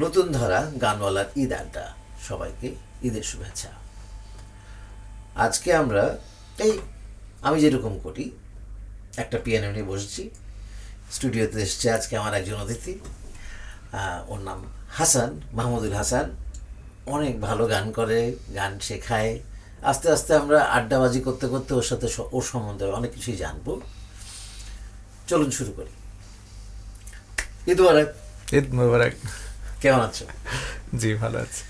নতুন ধারা গানওয়ালার ঈদ আড্ডা। সবাইকে ঈদের শুভেচ্ছা। আজকে আমরা আমি যেরকম করি একটা পিয়ানো নিয়ে বসেছি, স্টুডিওতে এসছে আজকে আমার একজন অতিথি। ওর নাম হাসান, মাহমুদুল হাসান। অনেক ভালো গান করে, গান শেখায়। আস্তে আস্তে আমরা আড্ডাবাজি করতে করতে ওর সাথে ওর সম্বন্ধে অনেক কিছুই জানবো। চলুন শুরু করি। ঈদ মুবারক। ঈদ মুবারক। কেমন আছো? জি ভালো আছি।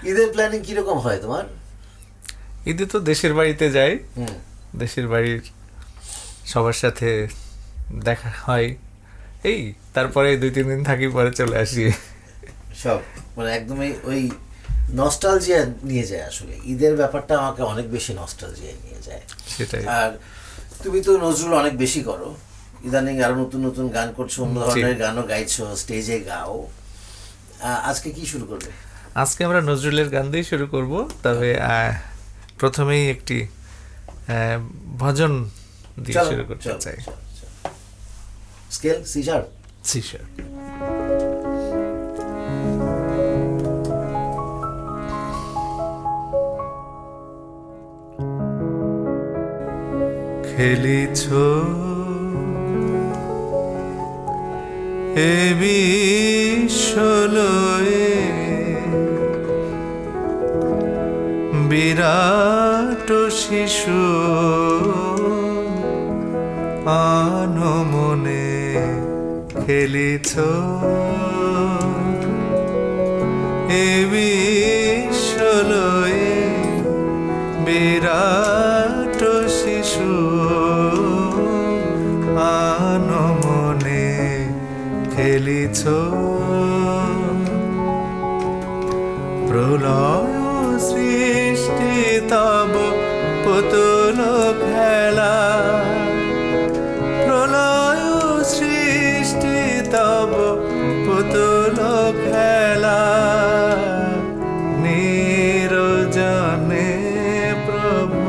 ঈদের প্ল্যানিং কিরকম হয় তোমার? ঈদে তো দেশের বাড়িতে যাই, দেশের বাড়ির সবার সাথে দেখা হয়, তারপরে 2-3 দিন থাকি, পরে চলে আসি। সব মানে একদমই ওই নস্টালজিয়া নিয়ে যায়। আসলে ঈদের ব্যাপারটা আমাকে অনেক বেশি নস্টালজিয়ায় নিয়ে যায়। সেটাই। আর তুমি তো নজরুল অনেক বেশি করো, ইদানিং আরো নতুন নতুন গান করছো, অন্য ধরনের গানও গাইছো, স্টেজে গাও। আজকে কি শুরু করবে? আজকে আমরা নজরুলের গান দিয়ে শুরু করব, তবে প্রথমেই একটি ভজন দিয়ে শুরু করতে চাই। Scale C sharp. C sharp. খেলিছ এ বিশ্বলয়ে বিরাট শিশু আনমনে খেলিছ এ বিশ্বলয়ে বিরাট শিশু আনমনে খেলিছ প্রলয় সৃষ্টি তব পুতুল খেলা, প্রলয় সৃষ্টি তব পুতুল খেলা, নিরজনে প্রভু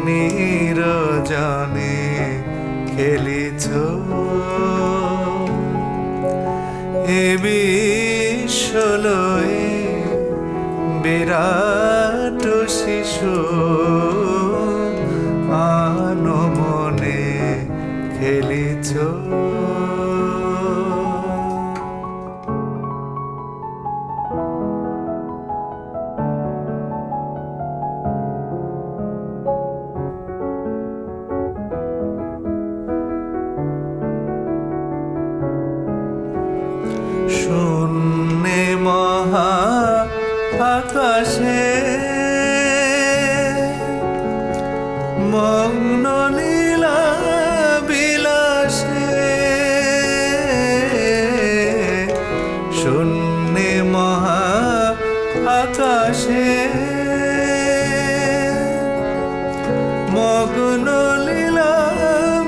নিরজনে খেলিছ এ বিশ্বলয়ে বিরাট শিশু আনমনে খেলিছ। শূন্যে মহা আকাশে মগ্ন লীলা বিলাসে, শূন্যে মহা আকাশে মগ্ন লীলা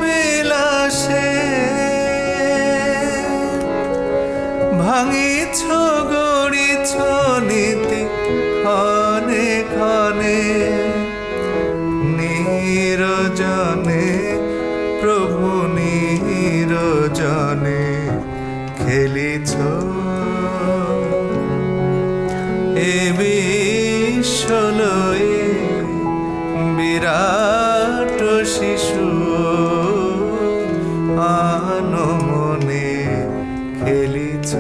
বিলাসে, ভাঙিছ গড়িছ নীতি ক্ষণে ক্ষণে, নিরজনে প্রভু নিরজনে খেলিছ এ বিশ্বলয়ে বিরাট শিশু আনমনে খেলিছ।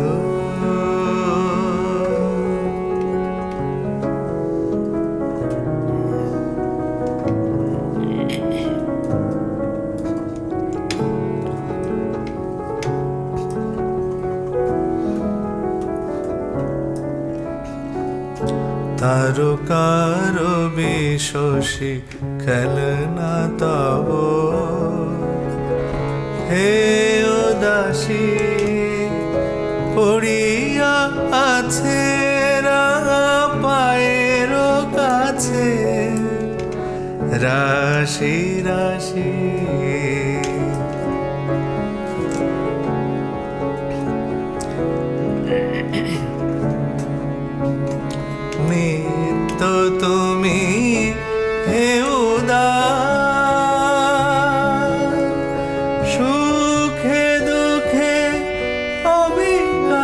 তারকার বিশোষী খেলনা তব হে উদাসী পড়িয়া আছে রাঙা পায়ের কাছে, রাশি রাশি নিত্য তুমি হে উদার, সুখে দুঃখে অবিকার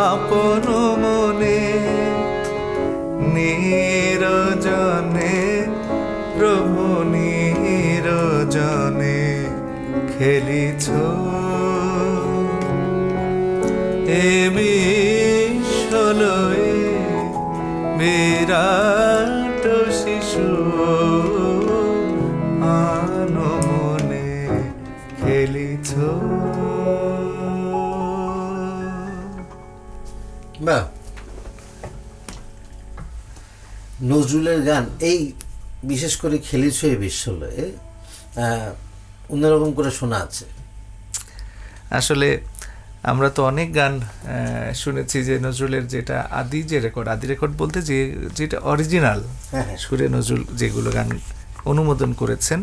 আপন মনে নিরজনে প্রভু নিরজনে খেলিছ এ বিশ্বলয়ে বিরাট শিশু আনমনে খেলিছ। বাহ, নজরুলের গান এই বিশেষ করে খেলিছ এই বিশ্বলয়ে অন্যরকম করে শোনা আছে। আসলে আমরা তো অনেক গান শুনেছি যে নজরুলের যেটা আদি রেকর্ড বলতে যেটা অরিজিনাল সুরে নজরুল যেগুলো গান অনুমোদন করেছেন,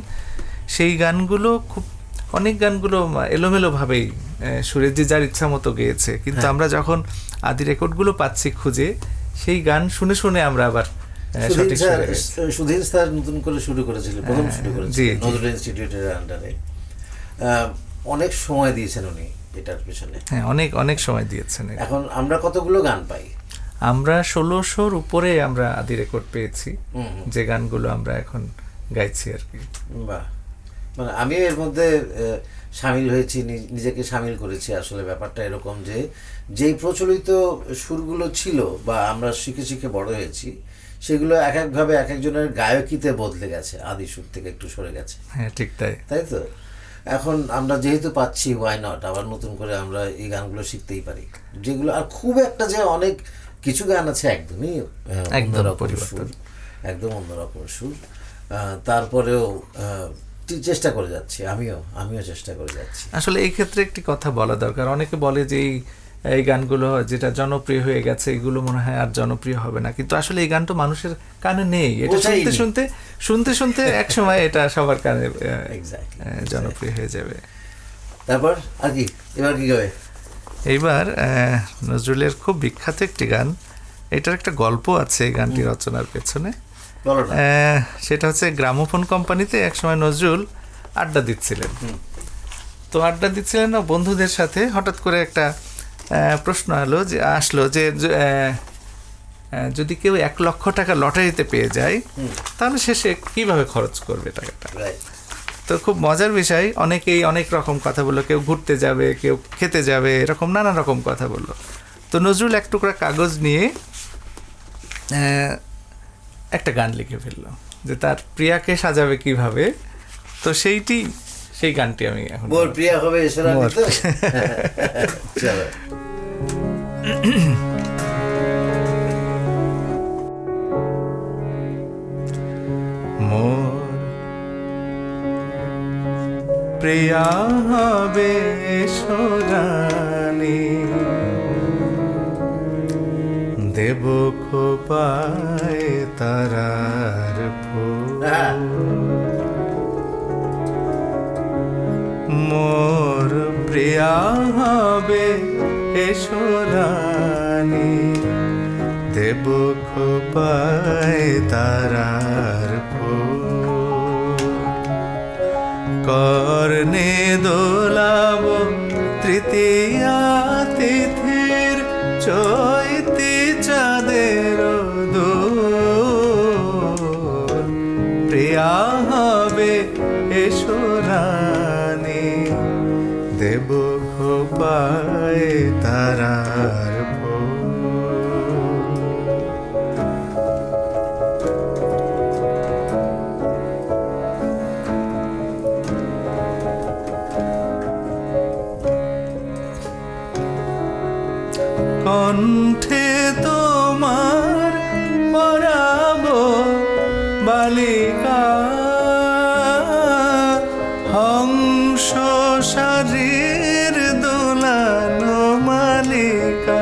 সেই গানগুলো অনেক গানগুলো এলোমেলোভাবেই সুরে যে যার ইচ্ছা মতো গেয়েছে, কিন্তু আমরা যখন আদি রেকর্ডগুলো পাচ্ছি খুঁজে, সেই গান শুনে শুনে আমরা আবার সুধীর স্যার নতুন করে শুরু করেছিলেন, প্রথম শুরু করেছিলেন নজরুল ইনস্টিটিউটের আন্ডারে। অনেক সময় দিয়েছেন উনি এটার পিছনে, অনেক অনেক সময় দিয়েছেন। এখন আমরা কতগুলো গান পাই? আমরা 1600-র উপরে আমরা আদি রেকর্ড পেয়েছি, যে গানগুলো আমরা এখন গাইছি আর কি। বাহ, মানে আমি এর মধ্যে সামিল হয়েছি, নিজেকে সামিল করেছি। আসলে ব্যাপারটা এরকম যে যেই প্রচলিত সুরগুলো ছিল বা আমরা শিখে শিখে বড় হয়েছি, সেগুলো এক একভাবে এক একজনের গায়কিতে বদলে গেছে, আদি সুর থেকে একটু সরে গেছে। হ্যাঁ, ঠিক তাই। তাই তো এখন আমরা যেহেতু পাচ্ছি, ওয়াই নট আবার নতুন করে আমরা এই গানগুলো শিখতেই পারি, যেগুলো আর খুব একটা যে অনেক কিছু গান আছে একদমই অন্যরকম সুর, একদম অন্যরকম সুর। তারপরেও চেষ্টা করে যাচ্ছি, আমিও চেষ্টা করে যাচ্ছি। আসলে এই ক্ষেত্রে একটি কথা বলা দরকার। অনেকে বলে যে এই গানগুলো যেটা জনপ্রিয় হয়ে গেছে, এগুলো মনে হয় আর জনপ্রিয় হবে না, কিন্তু আসলে এই গানটা মানুষের কানে নেই। এটা শুনতে শুনতে এক সময় এটা সবার কানে জনপ্রিয় হয়ে যাবে। তারপর আর কি, এবার কি গাবে? এইবার নজরুলের খুব বিখ্যাত একটি গান, এটার একটা গল্প আছে এই গানটি রচনার পেছনে। সেটা হচ্ছে গ্রামোফোন কোম্পানিতে একসময় নজরুল আড্ডা দিচ্ছিলেন। তো আড্ডা দিচ্ছিলেন না বন্ধুদের সাথে, হঠাৎ করে একটা প্রশ্ন আসলো যে যদি কেউ 1 লক্ষ টাকা লটারিতে পেয়ে যায়, তাহলে শেষে কিভাবে খরচ করবে টাকাটা। তো খুব মজার বিষয়, অনেকেই অনেক রকম কথা বললো, কেউ ঘুরতে যাবে, কেউ খেতে যাবে, এরকম নানা রকম কথা বললো। তো নজরুল এক টুকরা কাগজ নিয়ে একটা গান লিখে ফেললো যে তার প্রিয়াকে সাজাবে কিভাবে। তো সেই গানটি আমি এখন মোর প্রিয়া হবে মোর প্রিয়া হবে সোরানি, দেব খোপায় তারার ফুল। মোর প্রিয়া হবে সোরানি, দেব খোপায় তারার ফুল। কর্ণে দোলাব তৃতীয়া তিথির চৈতি চাঁদের দোল। প্রিয়া হবে সোরানি, দেব খোপায় তারার কণ্ঠে তোমার পরাবো বালিকা, হংস শরীর দোলানো মালিকা।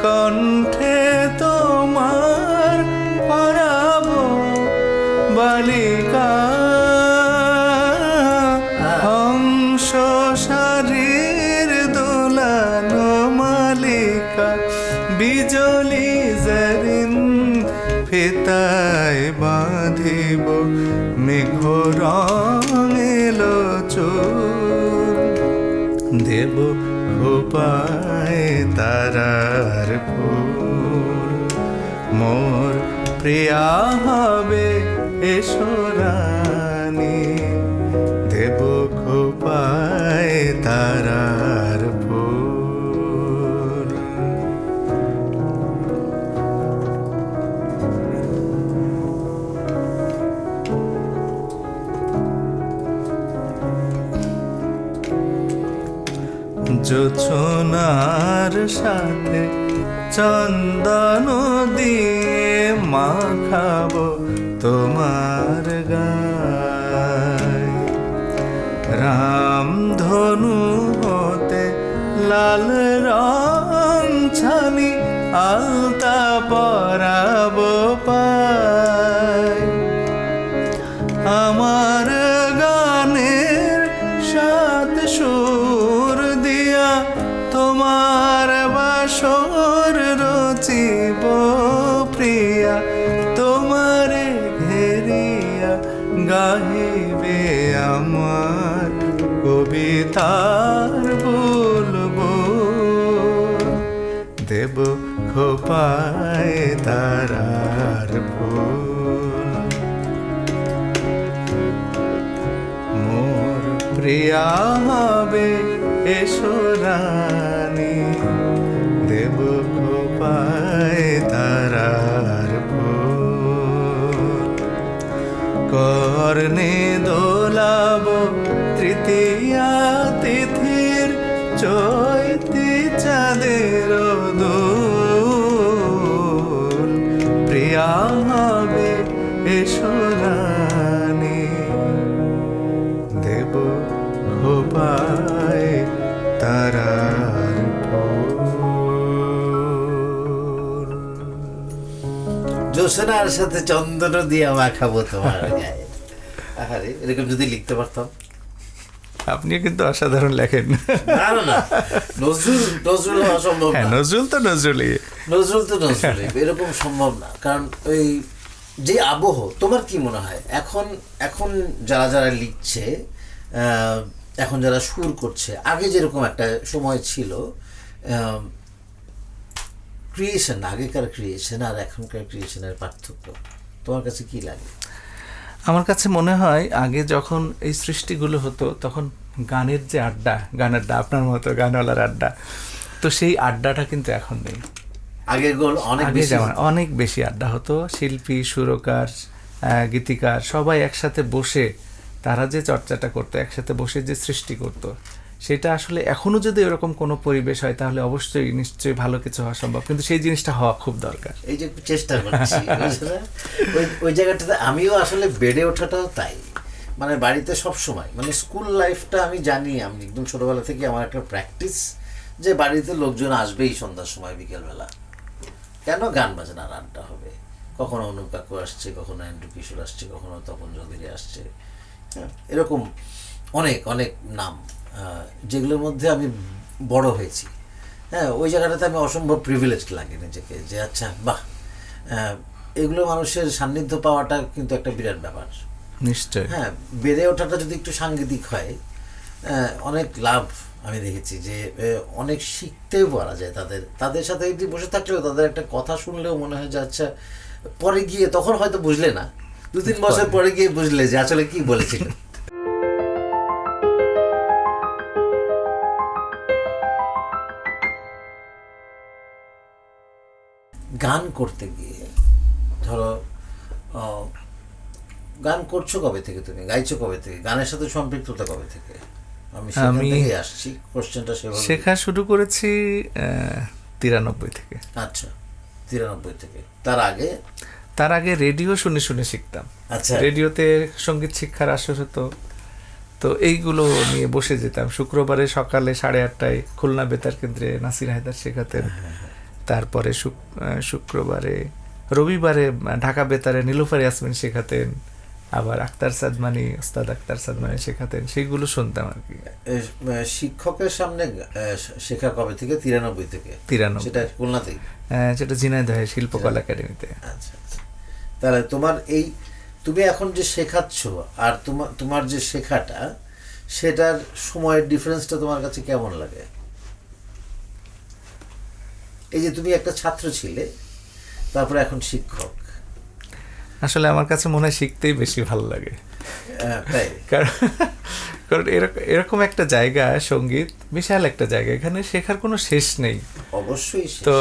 কণ্ঠে তোমার পরাবো বালিকা, হংস শরীর দোলানো মালিকা। বিজলি জরিন ফিতায় বাঁধিব মেঘ রঙেলো চুল, দেব খোপায় তা তারার ফুল মোর প্রিয়া হবে এসো রানী, দেব খোপায় তারার ফুল। জোছনার সাথে চন্দন দিয়ে মাখাবো তোমার গায়, রামধনু হতে লাল রং ছানি আলতা পরাবো পায়। আমার গানের সাত সুর দিয়া তোমার বাসর রচিব প্রিয়া, তোমারে ঘেরিয়া গাহিবে আমার কবিতার বলবো, দেব খোপায় তারার ফুল। মোর প্রিয়া হবে এসো রানী, দেব খোপায় তারার ফুল। কর্ণে দোলাব তৃতীয়া তিথির চৈতি চাঁদের দোল, প্রিয়া হবে এসো রানী, দেব খোপায় তারার ফুল। জোছনার সাথে চন্দন দিয়া মাখাবো তোমার গায়ে। আহারে, এরকম যদি লিখতে পারতাম। আপনিও কিন্তু অসাধারণ লেখেন। না না না, নজরুল নজরুল হওয়া সম্ভব না। নজরুল তো নজরুলই, নজরুল তো নজরুলই, এরকম সম্ভব না। কারণ ওই যে আবহ, তোমার কি মনে হয় এখন এখন যারা যারা লিখছে, এখন যারা সুর করছে, আগে যেরকম একটা সময় ছিল ক্রিয়েশন, আগেকার ক্রিয়েশন আর এখনকার ক্রিয়েশনের পার্থক্য তোমার কাছে কি লাগে? আমার কাছে মনে হয় আগে যখন এই সৃষ্টিগুলো হতো তখন গানের যে আড্ডা, আপনার মতো গানওয়ালার আড্ডা, তো সেই আড্ডাটা কিন্তু এখন নেই। আগের গোল অনেক বেশি আড্ডা হতো, শিল্পী, সুরকার, গীতিকার সবাই একসাথে বসে তারা যে চর্চাটা করতো, একসাথে বসে যে সৃষ্টি করতো, সেটা আসলে এখনো যদি এরকম কোনো পরিবেশ হয় তাহলে অবশ্যই নিশ্চয়ই ভালো কিছু হওয়া সম্ভব, কিন্তু সেই জিনিসটা হওয়া খুব দরকার। এই যে চেষ্টা করছি ওই জায়গাটাতে আমিও আসলে বেড়ে ওঠাটাও তাই, মানে বাড়িতে সব সময়, মানে স্কুল লাইফটা আমি জানি, আমি একদম ছোটবেলা থেকে আমার একটা প্র্যাকটিস যে বাড়িতে লোকজন আসবেই সন্ধ্যার সময়, বিকেলবেলা কেন গান বাজনার আড্ডা হবে। কখনো অনুপ কাকু আসছে, কখনো অ্যান্ড্রু কিশোর আসছে, কখনো তপন চৌধুরী আসছে, এরকম অনেক অনেক নাম যেগুলোর মধ্যে আমি বড় হয়েছি। হ্যাঁ, ওই জায়গাটাতে আমি অসম্ভব প্রিভিলেজড লাগে নিজেকে, যে আচ্ছা বাহ, এগুলো মানুষের সান্নিধ্য পাওয়াটা কিন্তু একটা বিরাট ব্যাপার। নিশ্চয়। হ্যাঁ, বেড়ে ওঠাটা যদি একটু সাংগীতিক হয়, অনেক লাভ আমি দেখেছি, যে অনেক শিখতেও পারা যায় তাদের সাথে যদি বসে থাকলেও, তাদের একটা কথা শুনলেও মনে হয় যে আচ্ছা, পরে গিয়ে তখন হয়তো বুঝলে না, 2-3 বছর পরে গিয়ে বুঝলে যে আসলে কি বলেছিল। গান করতে গিয়ে ধরো, গান করছো কবে থেকে, তুমি গাইছো কবে থেকে, গানের সাথে সম্পৃক্ততা কবে থেকে? আমি আসছি কোশ্চেনটা সেভাবে। শেখা শুরু করেছি 93 থেকে। আচ্ছা, 93 থেকে। তার আগে রেডিও শুনে শুনে শিখতাম। আচ্ছা, রেডিওতে সঙ্গীত শিক্ষার আসর হতো, তো এইগুলো নিয়ে বসে যেতাম। শুক্রবারে সকালে 8:30টায় খুলনা বেতার কেন্দ্রে নাসির হায়দার শেখাতেন, তারপরে শুক্রবারে, রবিবারে ঢাকা বেতারে নীলুফার ইয়াসমিন শেখাতেন, আবার ওস্তাদ আক্তার সাদমানি শেখাতেন, সেইগুলো শুনতাম আর কি। শিক্ষকের সামনে শেখা কবে থেকে? 93 থেকে। 93। সেটা খুলনাতেই? সেটা ঝিনাইদহে শিল্পকলা একাডেমিতে। আচ্ছা আচ্ছা। তাহলে তুমি এখন যে শেখাচ্ছ আর তোমার যে শেখাটা, সেটার সময়ের ডিফারেন্সটা তোমার কাছে কেমন লাগে? এই যে তুমি একটা ছাত্র ছিলে, তারপরে এখন শিক্ষক, আসলে আমার কাছে মনে হয় শিখতেই বেশি ভালো লাগে। তাই? কারণ কারণ এরকম একটা জায়গা, সঙ্গীত বিশাল একটা জায়গা, এখানে শেখার কোনো শেষ নেই। অবশ্যই। তো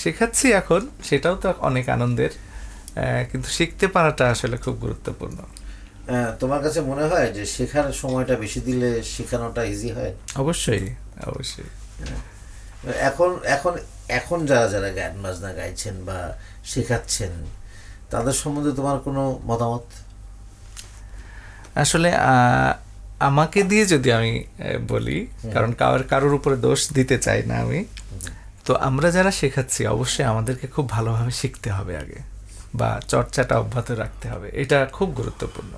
শেখাচ্ছি এখন, সেটাও তো অনেক আনন্দের, কিন্তু শিখতে পারাটা আসলে খুব গুরুত্বপূর্ণ। তোমার কাছে মনে হয় যে শেখার সময়টা বেশি দিলে শেখানোটা ইজি হয়? অবশ্যই, অবশ্যই। এখন এখন এখন যারা যারা গান বাজনা গাইছেন বা শেখাচ্ছেন, তাদের সম্বন্ধে তোমার কোনো মতামত? আসলে আমাকে দিয়ে যদি আমি বলি, কারণ কারোর উপরে দোষ দিতে চাই না আমি, তো আমরা যারা শেখাচ্ছি অবশ্যই আমাদেরকে খুব ভালোভাবে শিখতে হবে আগে, বা চর্চাটা অব্যাহত রাখতে হবে। এটা খুব গুরুত্বপূর্ণ,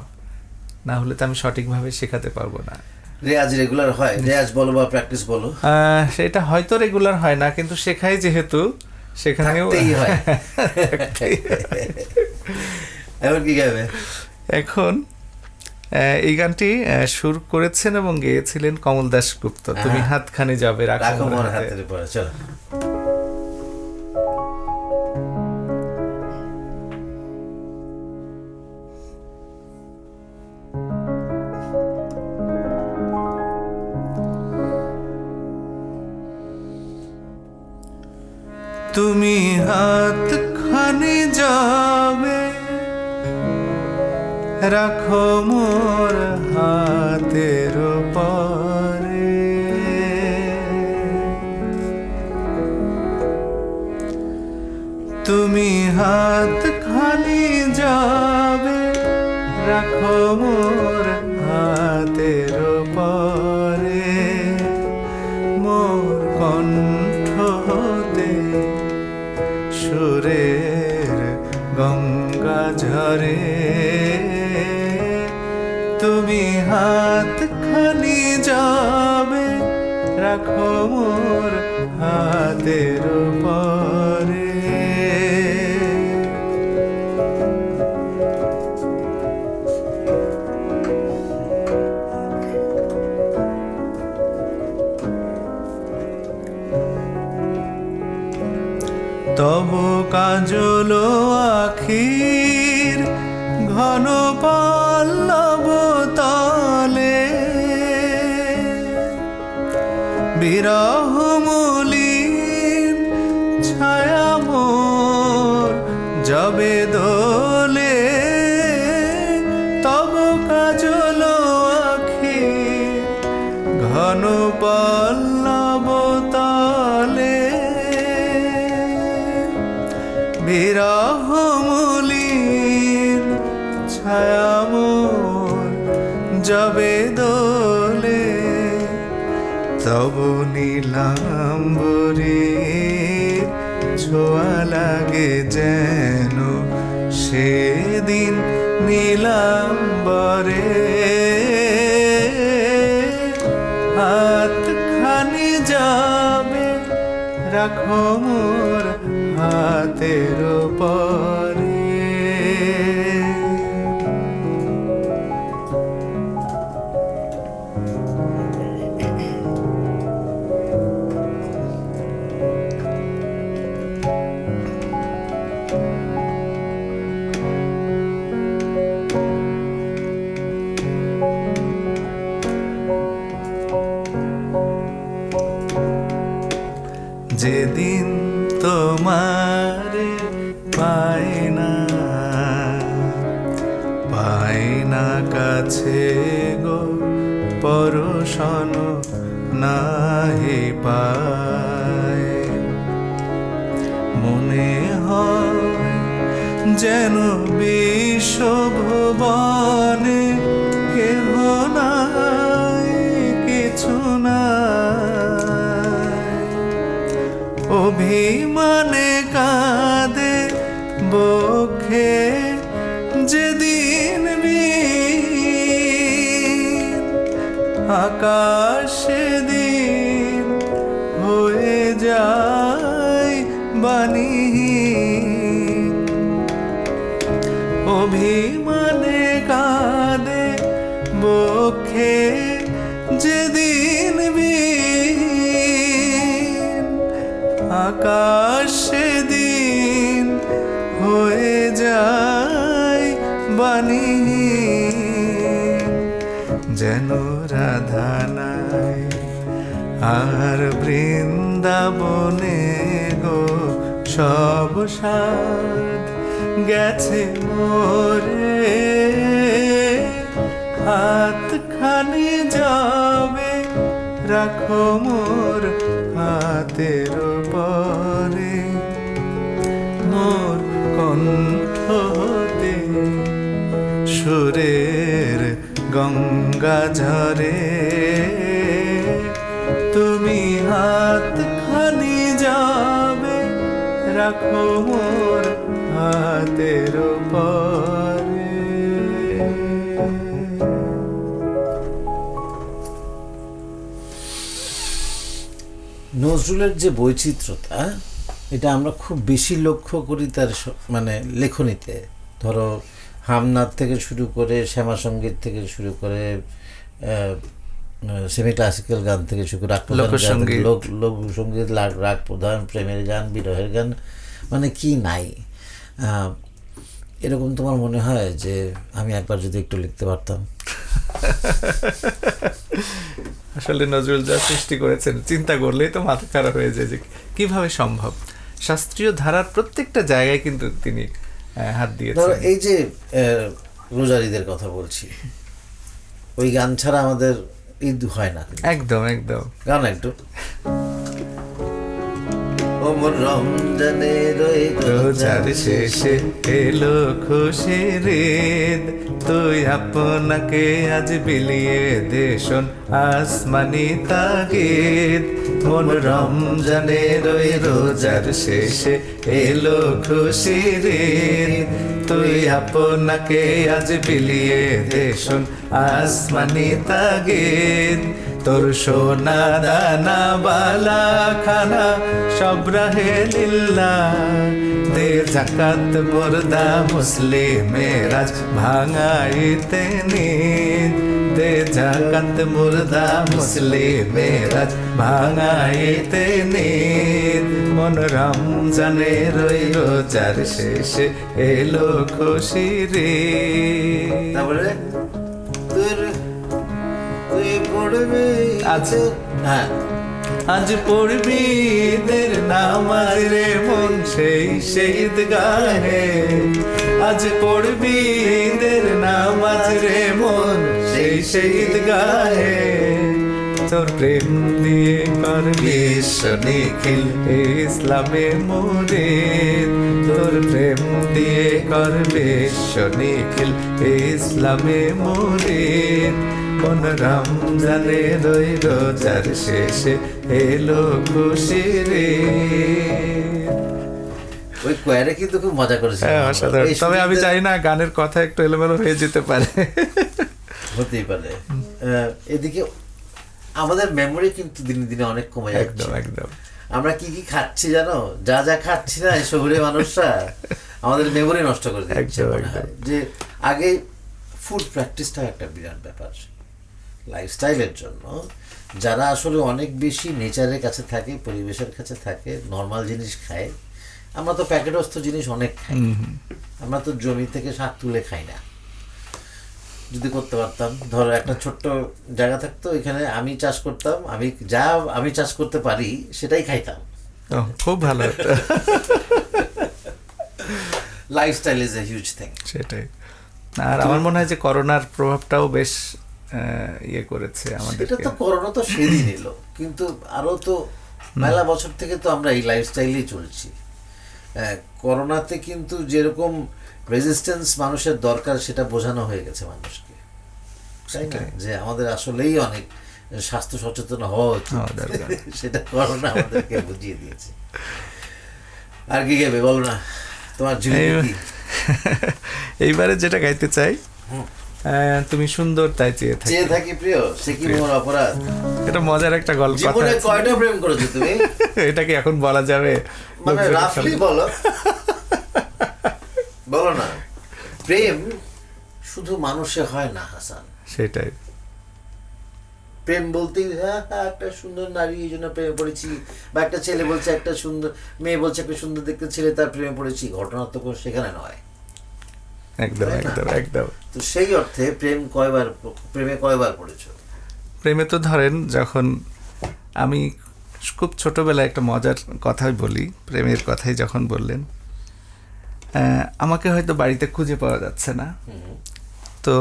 না হলে তো আমি সঠিকভাবে শেখাতে পারবো না। রেয়াজ রেগুলার হয়? রেয়াজ বলো বা প্র্যাকটিস বলো, সেটা হয়তো রেগুলার হয় না, কিন্তু শেখাই যেহেতু, সেখানেও হয়। এখন কি গাইবে? এখন এই গানটি সুর করেছেন এবং গেয়েছিলেন কমল দাশগুপ্ত। তুমি হাতখানি যাবে রাখো মোর হাতের উপরে। চলো। তুমি হাতখানি যাবে রাখো মোর হাতের পরে, তুমি হাতখানি যাবে রাখো মোর হাতের পরে, মোর কণ্ঠ হতে সুরের গঙ্গা ঝরে, তুমি হাতখানি যাবে রাখো মোর হাতের পরে। তব কাজল আখির ঘন পল্লব তলে, বিরহ মলিন ছায়া মোর যাবে দোলে, তব কাজল আখির ঘন পল্লব তলে, বিরহ মলিন ছায়া মোর যাবে দোলে, তব নীলাম্বরীর ছোঁয়া লাগে যেন সেদিন নীলাম্বরে, হাতখানি যাবে রাখো মোর হাতের পরে। যেদিন তোমারে পাই না কাছে গো, পরশন নাহি পায়, মনে হয় যেন বিশ্বভুবনে কেহ নাই, কিছু নাই, অভিমানে কাঁদে বক্ষে যেদিন আকাশ সেদিন হয়ে যায় বাণীহীন, অভিমানে কাঁদে বক্ষে যেদিন আকাশ সেদিন হয়ে যায় বাণীহীন, যেন রাধা নাই আর বৃন্দাবনে গো সব সাথ গেছে মোরে। হাতখানি যাবে রাখো মোর হাতের পরে, মোর কণ্ঠ হতে সুরের গঙ্গা ঝরে। তুমি হাতখানি যাবে রাখো মোর হাতের পরে। নজরুলের যে বৈচিত্র্যতা, এটা আমরা খুব বেশি লক্ষ্য করি তার মানে লেখনীতে। ধরো হামনাথ থেকে শুরু করে শ্যামাসঙ্গীত থেকে শুরু করে সেমি ক্লাসিক্যাল গান থেকে শুরু করে লোকসঙ্গীত, লোকসঙ্গীত, রাগ প্রধান, প্রেমের গান, বিরহের গান, মানে কি নাই। এরকম তোমার মনে হয় যে আমি একবার যদি একটু লিখতে পারতাম? আসলে নজরুল যা সৃষ্টি করেছেন চিন্তা করলেই তো মাথা খারাপ হয়ে যায় যে কিভাবে সম্ভব। শাস্ত্রীয় ধারার প্রত্যেকটা জায়গায় কিন্তু তিনি হাত দিয়েছেন। এই যে রোজারিদের কথা বলছি, ওই গান ছাড়া আমাদের ঈদ হয় না। একদম একদম, গান একটু রোজার শেষে এলো খুশির ঈদ, তুই আপনাকে আজ বিলিয়ে দেশন আসমানি তাগিদ। মন রমজানের ওই রোজার শেষে এলো খুশির ঈদ, তুই আপনাকে আজ বিলিয়ে দেশন আসমানি তাগিদ। তোর সোনা দানা বালা খানা সব রাহে লিল্লাহ, দে জাকাত মুর্দা মুসলিমের আজ ভাঙাইতে নিদ, দে জাকাত মুর্দা মুসলিমের আজ ভাঙাইতে নিদ। মন রমজানের ওই রোজার শেষে এলো খুশির ঈদ। তারপরে আজ পড়বি ঈদের নামাজ রে মন সেই শহীদ গাহে, আজ পড়বি ঈদের নামাজ রে মন সেই শহীদ গাহে। তোর প্রেম দিয়ে করবি নিখিল ইসলামে মুরিদ, তোর প্রেম দিয়ে করবি নিখিল ইসলামে মুরিদ। কোন রমজানের ওই রোজার শেষে এলো খুশির ঈদ। ওই কোয়ারে কিন্তু খুব মজা করেছে। তবে আমি চাই না গানের কথা একটু এলোমেলো হয়ে যেতে পারে, হতেই পারে। এদিকে আমাদের মেমোরি কিন্তু দিনে দিনে অনেক কমে যাচ্ছে। একদম একদম। আমরা কি কি খাচ্ছি জানো? যা যা খাচ্ছি না শহুরে মানুষরা আমাদের মেমোরি নষ্ট করে দিচ্ছে। যে আগে ফুড প্র্যাকটিসটা একটা বিরাট ব্যাপার লাইফস্টাইলের জন্য। যারা আসলে অনেক বেশি নেচারের কাছে থাকে, পরিবেশের কাছে থাকে, নর্মাল জিনিস খায়। আমরা তো প্যাকেটস্থ জিনিস অনেক খাই, আমরা তো জমি থেকে শাক তুলে খাই না। যদি করতে পারতাম, ধরো একটা ছোট্ট জায়গা থাকতো, এখানে আমি চাষ করতাম, আমি চাষ করতে পারি সেটাই খাইতাম। খুব ভালো। Lifestyle is a huge thing. সেটাই। আর আমার মনে হয় যে করোনার প্রভাবটাও বেশ ইয়ে করেছে আমাদের। এটা তো করোনা তো সেদিন এলো, কিন্তু আরো তো মেলা বছর থেকে তো আমরা এই লাইফস্টাইলেই চলছি। করোনাতে কিন্তু যেরকম রেজিস্ট্যান্স মানুষের দরকার সেটা বোঝানো হয়ে গেছে মানুষকে, তাই না? যে আমাদের আসলেই অনেক স্বাস্থ্য সচেতন হওয়া উচিত, সেটা করোনা আমাদেরকে বুঝিয়ে দিয়েছে। আর কি গাইবে বলো না, তোমার জীবনে কি? এইবারে যেটা গাইতে চাই, তুমি সুন্দর তাই চেয়ে থাকি প্রিয়, সে কি মোর অপরাধ। এটা মজার একটা গল্প। জীবনে কয়টা প্রেম করেছো তুমি? এটা কি এখন বলা যাবে? মানে রাফলি বলো, বলো না। প্রেম শুধু মানুষে হয় না হাসান, সেটাই। প্রেম বলতেই হ্যাঁ হ্যাঁ একটা সুন্দর নারী এই জন্য প্রেমে পড়েছি, বা একটা ছেলে বলছে একটা সুন্দর মেয়ে বলছে একটা সুন্দর দেখতে ছেলে তার প্রেমে পড়েছি, ঘটনা তো সেখানে নয়। একদম তাই না? একদম একদম। তো সেই অর্থে প্রেমে কয়বার পড়েছো? প্রেমে তো ধরেন, যখন আমি খুব ছোটবেলায় একটা মজার কথাই বলি, প্রেমের কথাই যখন বললেন, আমাকে হয়তো বাড়িতে খুঁজে পাওয়া যাচ্ছে না, তো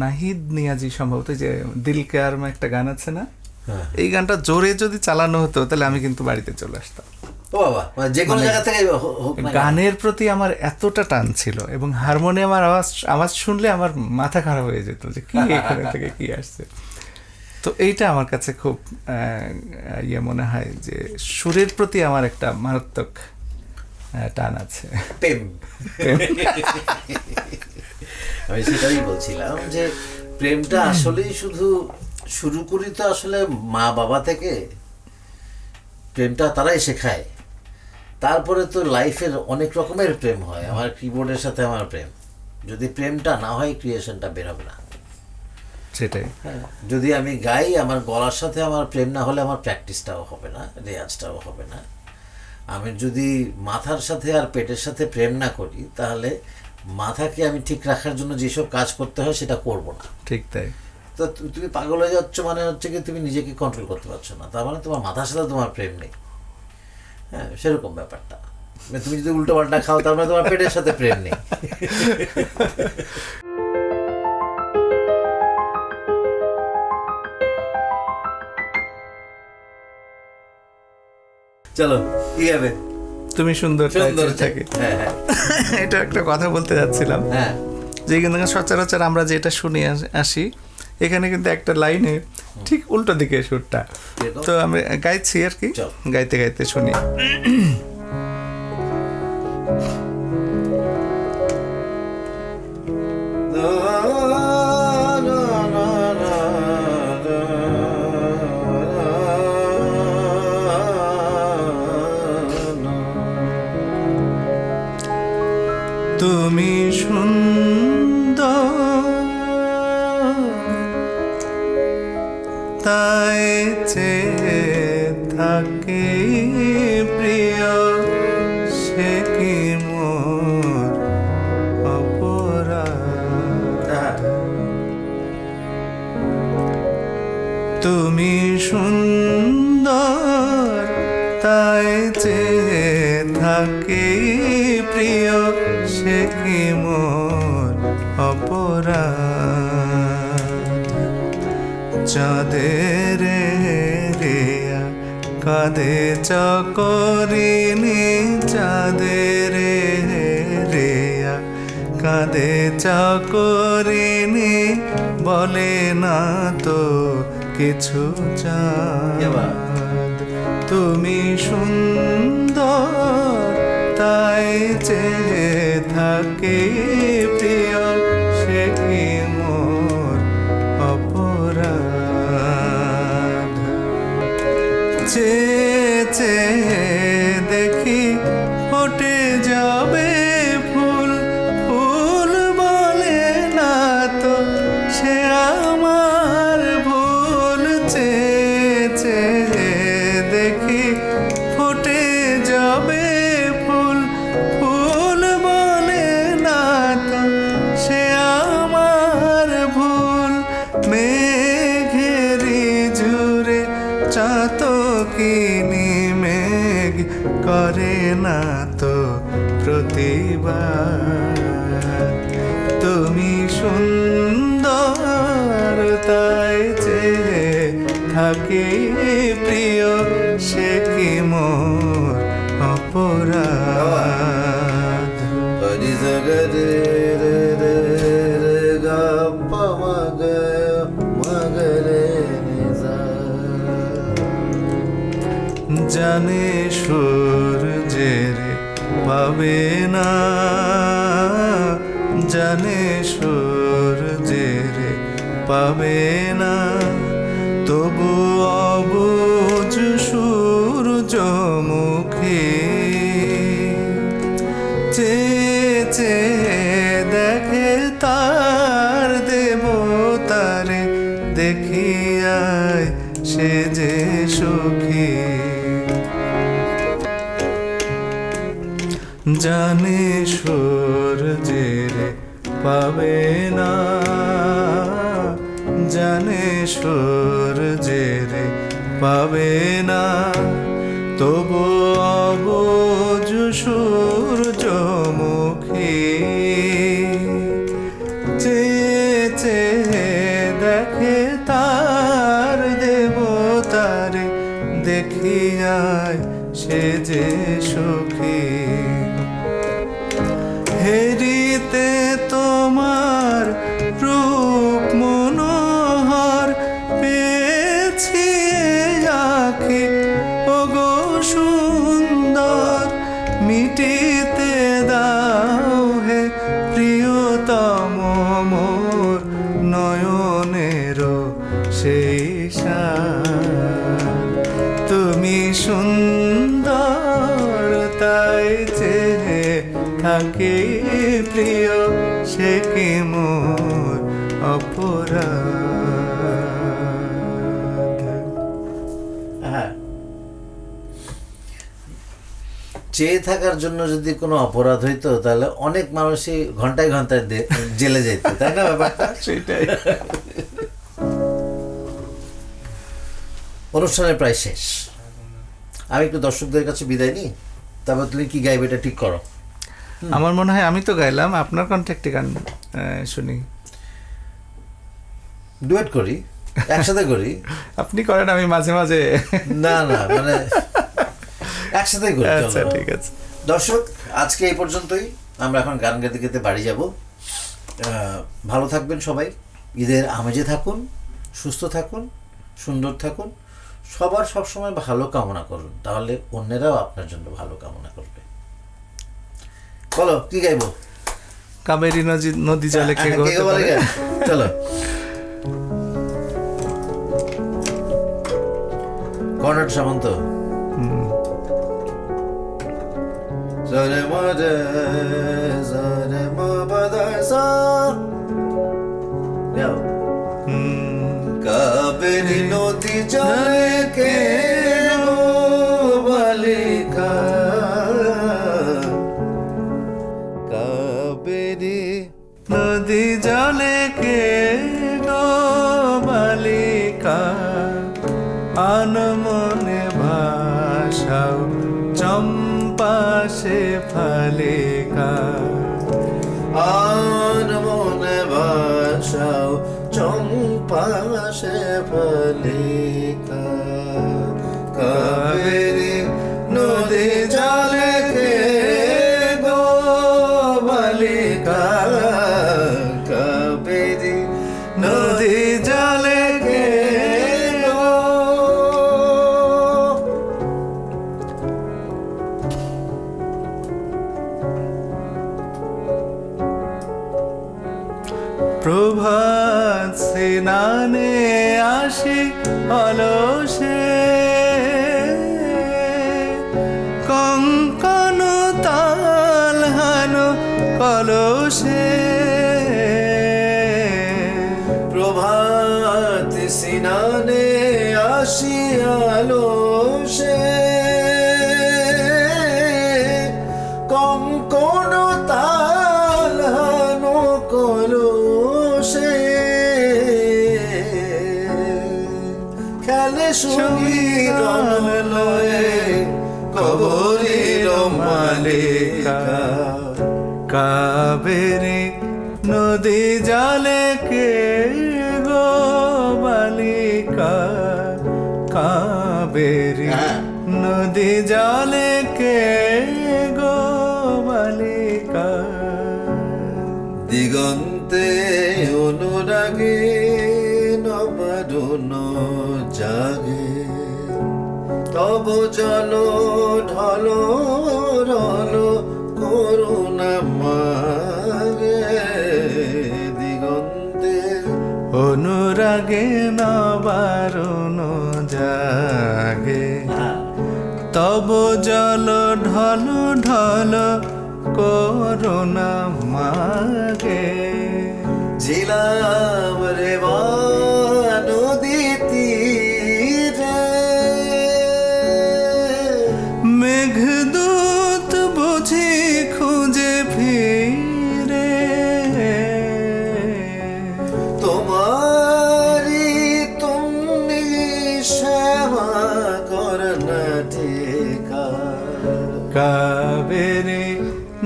নাহিদ নিয়াজি সম্ভবত যে দিল কে আর একটা গান আছে না, হ্যাঁ। এই গানটা জোরে যদি চালানো হতো তাহলে আমি কিন্তু বাড়িতে চলে আসতাম। ও বাবা, মানে যে কোনো জায়গা থেকে হোক না কেন। গানের প্রতি আমার এতটা টান ছিল, এবং হারমোনিয়ামের আওয়াজ শুনলে আমার মাথা খারাপ হয়ে যেত যে কি এখানে থেকে কি আসছে। তো এইটা আমার কাছে খুব মনে হয় যে সুরের প্রতি আমার একটা মারাত্মক টান আছে। প্রেম। আমি সেটাই বলছিলাম যে প্রেমটা আসলেই শুধু শুরু করি তো আসলে মা বাবা থেকে, প্রেমটা তারাই শেখায়। তারপরে তো লাইফের অনেক রকমের প্রেম হয়। আমার কিবোর্ডের সাথে আমার প্রেম, যদি প্রেমটা না হয় ক্রিয়েশনটা বেরোবে না। সেটাই। যদি আমি গাই, আমার গলার সাথে আমার প্রেম না হলে আমার প্র্যাকটিসটাও হবে না, রেয়াজটাও হবে না। আমি যদি মাথার সাথে আর পেটের সাথে প্রেম না করি, তাহলে মাথাকে আমি ঠিক রাখার জন্য যেসব কাজ করতে হয় সেটা করব না। ঠিক তাই। তো তুমি পাগল হয়ে যাচ্ছ, মানে হচ্ছে কি তুমি নিজেকে কন্ট্রোল করতে পারছো না, তার মানে তোমার মাথার সাথে তোমার প্রেম নেই। হ্যাঁ, সেরকম ব্যাপারটা। তুমি যদি উল্টো পাল্টা খাও, তার মানে তোমার পেটের সাথে প্রেম নেই। চলো, কি হবে? তুমি সুন্দর থাকে। হ্যাঁ হ্যাঁ, এটা একটা কথা বলতে যাচ্ছিলাম, হ্যাঁ, যে কিন্তু সচরাচর আমরা যেটা শুনে আসি, এখানে কিন্তু একটা লাইনে ঠিক উল্টো দিকে সুরটা। তো আমি গাইছি আর কি, গাইতে গাইতে শুনি। তুমি সুন্দর তাই চেয়ে থাকে প্রিয়, সে কি মোর অপরাধ। তুমি সুন্দর তাই চেয়ে থাকে প্রিয়, সে কি মোর অপরাধ। চাঁদের রেয়া কাঁদে চকরিনি, চাঁদের রেয়া কাঁদে চকরিনি, বলে না তো কিছু চাঁদ। তুমি সুন্দর তাই চেয়ে থাকে প্রিয়, সে কি মোর অপরাধ। চেয়ে দেখি ফোটে যাবে ফুল, ফুল বলে না তো সে আমার ভুল। চেয়ে দেখি ফোটে যাবে ফুল, ফুল বলে না তো সে আমার ভুল। মেঘেরি জুড়ে চাতকিনি মেঘ করে না তো প্রতিবাদ। তুমি সুন্দর তাই চেয়ে থাকে প্রিয়, সে কি মোর অপরাধ। জানে সূর্যের পাবে না, জানে সূর্যের পাবে না, তবু অবুঝ সূর্যমুখী। চেয়ে দেখে তার দেবতারে, দেখি জানে সূর্যের পাবে না, জানে সূর্যের পাবে না, তবু অবুঝ সূর্যমুখী চেয়ে দেখে তার দেবতারে, দেখিয়ায় সে যে সুখী। হেরিতে তোমার রূপ মনোহর পেয়েছি আঁখি, ওগো সুন্দর মিটিতে দাও হে প্রিয়তম মোর নয়নেরও সেই সার। তুমি সুন্দর তাই চেয়ে থাকি প্রিয়, সে কি মোর অপরাধ। হ্যাঁ, চেয়ে থাকার জন্য যদি কোনো অপরাধ হইতো তাহলে অনেক মানুষই ঘন্টায় ঘন্টায় জেলে যেত, তাই না ব্যাপারটা? সেটাই। অনুষ্ঠানের প্রায় শেষ, আমি একটু দর্শকদের কাছে বিদায় নিই, তারপর তুমি কি গাইবে এটা ঠিক করো। আমার মনে হয় আমি তো গাইলাম, আপনার কণ্ঠে একটি গান শুনি। ডুয়েট করি, একসাথে করি। আপনি করেন, আমি মাঝে মাঝে। না না, মানে একসাথে করি। আচ্ছা ঠিক আছে। দর্শক, আজকে এই পর্যন্তই। আমরা এখন গান গাইতে গাইতে বাড়ি যাব। ভালো থাকবেন সবাই, ঈদের আমেজে থাকুন, সুস্থ থাকুন, সুন্দর থাকুন, সবার সবসময় ভালো কামনা করুন, তাহলে অন্যেরাও আপনার জন্য ভালো কামনা করবে। বলো কি গাইবো? কাবেরী নদী জলে কে গো হতে পারে। চলো, কর্ণাট সামন্ত। কাবেরী নদী জলে কে গো বালিকা, কাবেরী নদী জলে কে গো বালিকা, আনমনে ভাষাও চম্পা সে ফালিকা, আনমনে ভাষাও চম্পা সে ফালিকা, কাবেরী নদী জলে কে গো বালিকা, কাবেরী নদী জলে কে গো। প্রভাত স্নানে আসি অলসে, কঙ্কন তাল হানো কলসে, প্রভাত স্নানে আসি আলোসে, কঙ্কন তাল হানো কলসে, খেলে সুমিরন লয়ে কবরীর মালিকা, কাবেরী নদী জলে কে গো বালিকা, কাবেরী নদী জলে কে গো বালিকা। দিগন্তে অনুরাগে নবারুণ জাগে, তব জল ঢল রল করুণা মাগে, দিগন্তে অনুরাগে নবারুণ জাগে, তব জল ঢল ঢল করুণা মাগে। ঝিলাম রে নদী তীরে, মেঘদূত বুঝি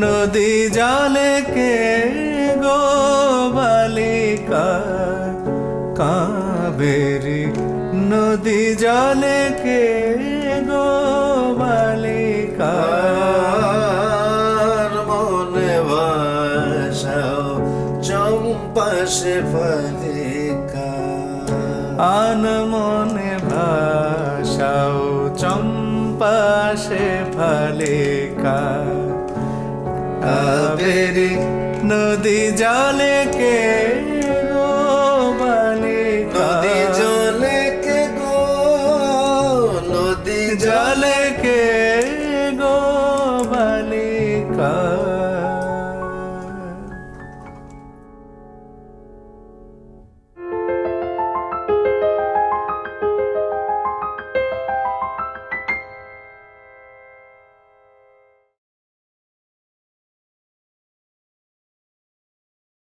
নদী জলে কে গো বালিকা, কাবেরী নদী জলে কে গো বালিকা। আর মনে ভাষাও চম্পা শেফালিকা, আন মনে ভাষাও চম্পা শেফালিকা। কাবেরী নদী জলে কে